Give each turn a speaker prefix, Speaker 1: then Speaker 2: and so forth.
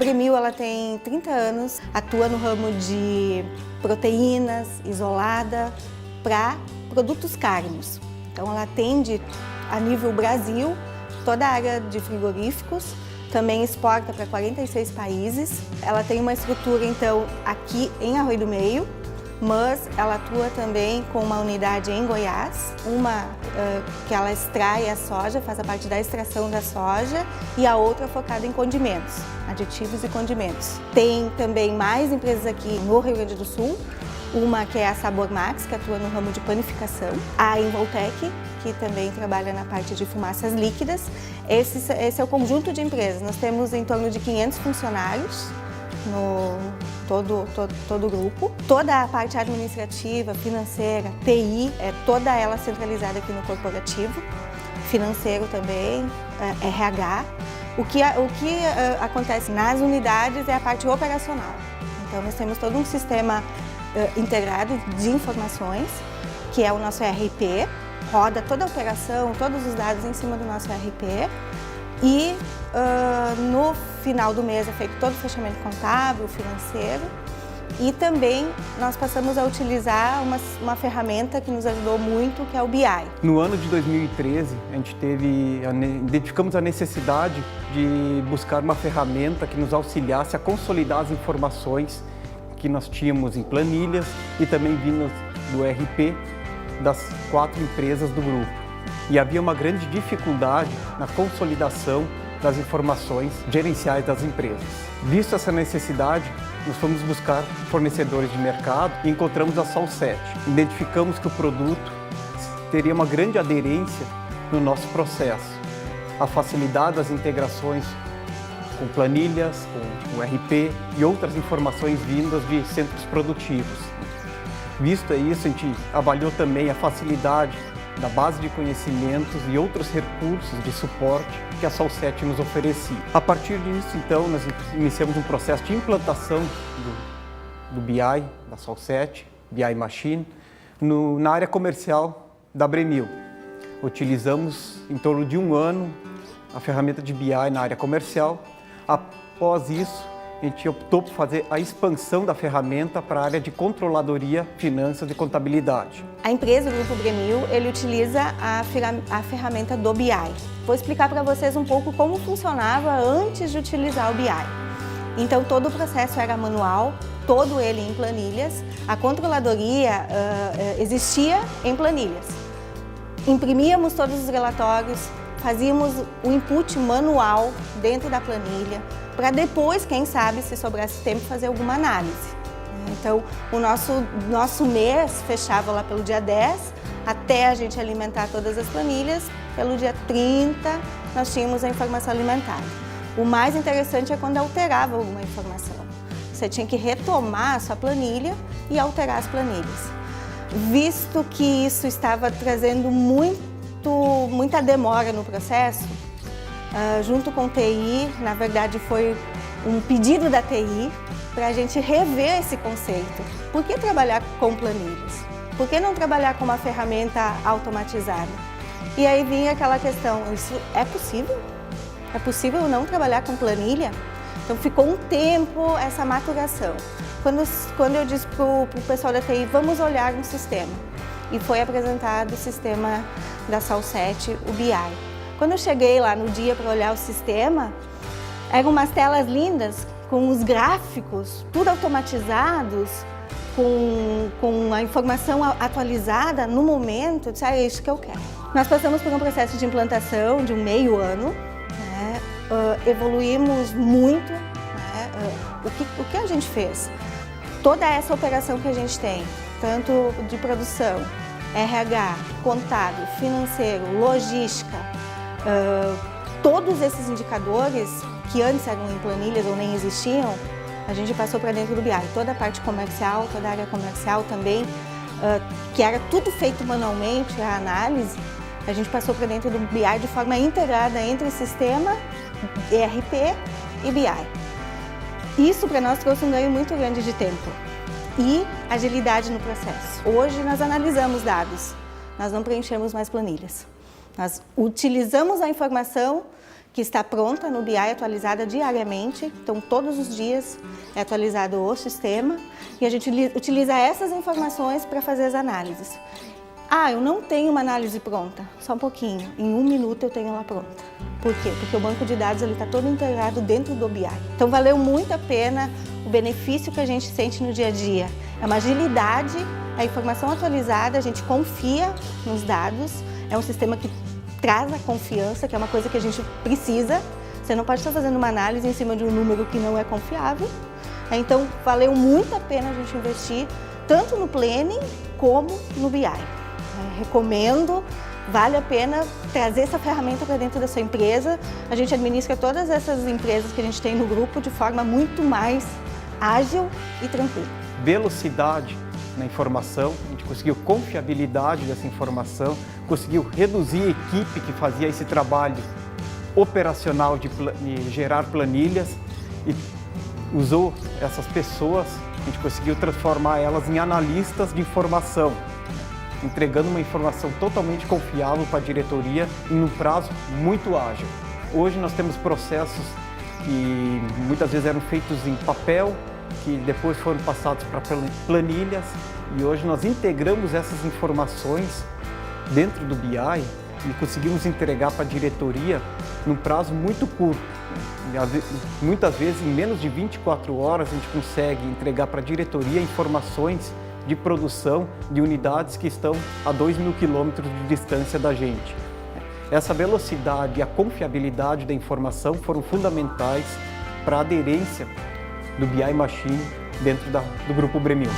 Speaker 1: Bremil ela tem 30 anos, atua no ramo de proteínas isolada para produtos cárnicos. Então ela atende a nível Brasil toda a área de frigoríficos, também exporta para 46 países. Ela tem uma estrutura então aqui em Arroio do Meio, mas ela atua também com uma unidade em Goiás, uma que ela extrai a soja, faz a parte da extração da soja, e a outra focada em condimentos, aditivos e condimentos. Tem também mais empresas aqui no Rio Grande do Sul, uma que é a Sabor Max, que atua no ramo de panificação, a Involtec, que também trabalha na parte de fumaças líquidas. Esse é o conjunto de empresas. Nós temos em torno de 500 funcionários no todo o grupo. Toda a parte administrativa, financeira, TI, toda ela centralizada aqui no corporativo. Financeiro também, RH. O que acontece nas unidades é a parte operacional. Então nós temos todo um sistema integrado de informações, que é o nosso ERP, roda toda a operação, todos os dados em cima do nosso ERP, e no final do mês é feito todo o fechamento contábil, financeiro, e também nós passamos a utilizar uma ferramenta que nos ajudou muito, que é o BI.
Speaker 2: No ano de 2013, identificamos a necessidade de buscar uma ferramenta que nos auxiliasse a consolidar as informações que nós tínhamos em planilhas e também vindas do ERP das 4 empresas do grupo. E havia uma grande dificuldade na consolidação das informações gerenciais das empresas. Visto essa necessidade, nós fomos buscar fornecedores de mercado e encontramos a Sol7. Identificamos que o produto teria uma grande aderência no nosso processo. A facilidade das integrações com planilhas, com o RP e outras informações vindas de centros produtivos. Visto isso, a gente avaliou também a facilidade da base de conhecimentos e outros recursos de suporte que a Sol7 nos oferecia. A partir disso, então, nós iniciamos um processo de implantação do BI, da Sol7, BI Machine, na área comercial da Bremil. Utilizamos, em torno de 1 ano, a ferramenta de BI na área comercial. Após isso, a gente optou por fazer a expansão da ferramenta para a área de controladoria, finanças e contabilidade.
Speaker 1: A empresa, o Grupo Bremil, ele utiliza a ferramenta do BI. Vou explicar para vocês um pouco como funcionava antes de utilizar o BI. Então, todo o processo era manual, todo ele em planilhas. A controladoria existia em planilhas. Imprimíamos todos os relatórios, fazíamos o input manual dentro da planilha, para depois, quem sabe, se sobrasse tempo, fazer alguma análise. Então, o nosso mês fechava lá pelo dia 10, até a gente alimentar todas as planilhas, pelo dia 30 nós tínhamos a informação alimentada. O mais interessante é quando alterava alguma informação. Você tinha que retomar a sua planilha e alterar as planilhas. Visto que isso estava trazendo muita demora no processo, junto com o TI, na verdade foi um pedido da TI para a gente rever esse conceito. Por que trabalhar com planilhas? Por que não trabalhar com uma ferramenta automatizada? E aí vinha aquela questão, isso é possível? É possível não trabalhar com planilha? Então ficou um tempo essa maturação. Quando eu disse para o pessoal da TI, vamos olhar no sistema. E foi apresentado o sistema da Sol7, o BI. Quando eu cheguei lá no dia para olhar o sistema, eram umas telas lindas, com os gráficos, tudo automatizados, com a informação atualizada no momento. Eu disse, é isso que eu quero. Nós passamos por um processo de implantação de um meio ano, né? Evoluímos muito. Né? O que a gente fez? Toda essa operação que a gente tem, tanto de produção, RH, contábil, financeiro, logística, todos esses indicadores que antes eram em planilhas ou nem existiam, a gente passou para dentro do BI. Toda a parte comercial, toda a área comercial também, que era tudo feito manualmente, a análise, a gente passou para dentro do BI de forma integrada entre sistema, ERP e BI. Isso para nós trouxe um ganho muito grande de tempo e agilidade no processo. Hoje nós analisamos dados, nós não preenchemos mais planilhas. Nós utilizamos a informação que está pronta no BI, atualizada diariamente. Então, todos os dias é atualizado o sistema e a gente utiliza essas informações para fazer as análises. Ah, eu não tenho uma análise pronta. Só um pouquinho. Em 1 minuto eu tenho ela pronta. Por quê? Porque o banco de dados está todo integrado dentro do BI. Então, valeu muito a pena o benefício que a gente sente no dia a dia. É uma agilidade, a informação atualizada, a gente confia nos dados. É um sistema que traz a confiança, que é uma coisa que a gente precisa. Você não pode estar fazendo uma análise em cima de um número que não é confiável. Então, valeu muito a pena a gente investir tanto no Planning como no BI. Recomendo, vale a pena trazer essa ferramenta para dentro da sua empresa. A gente administra todas essas empresas que a gente tem no grupo de forma muito mais ágil e tranquila.
Speaker 2: Velocidade na informação, a gente conseguiu confiabilidade dessa informação, conseguiu reduzir a equipe que fazia esse trabalho operacional de gerar planilhas e usou essas pessoas, a gente conseguiu transformar elas em analistas de informação, entregando uma informação totalmente confiável para a diretoria em um prazo muito ágil. Hoje nós temos processos que muitas vezes eram feitos em papel, que depois foram passados para planilhas e hoje nós integramos essas informações dentro do BI e conseguimos entregar para a diretoria num prazo muito curto. Muitas vezes, em menos de 24 horas, a gente consegue entregar para a diretoria informações de produção de unidades que estão a 2.000 quilômetros de distância da gente. Essa velocidade e a confiabilidade da informação foram fundamentais para a aderência do BI Machine dentro do Grupo Bremil.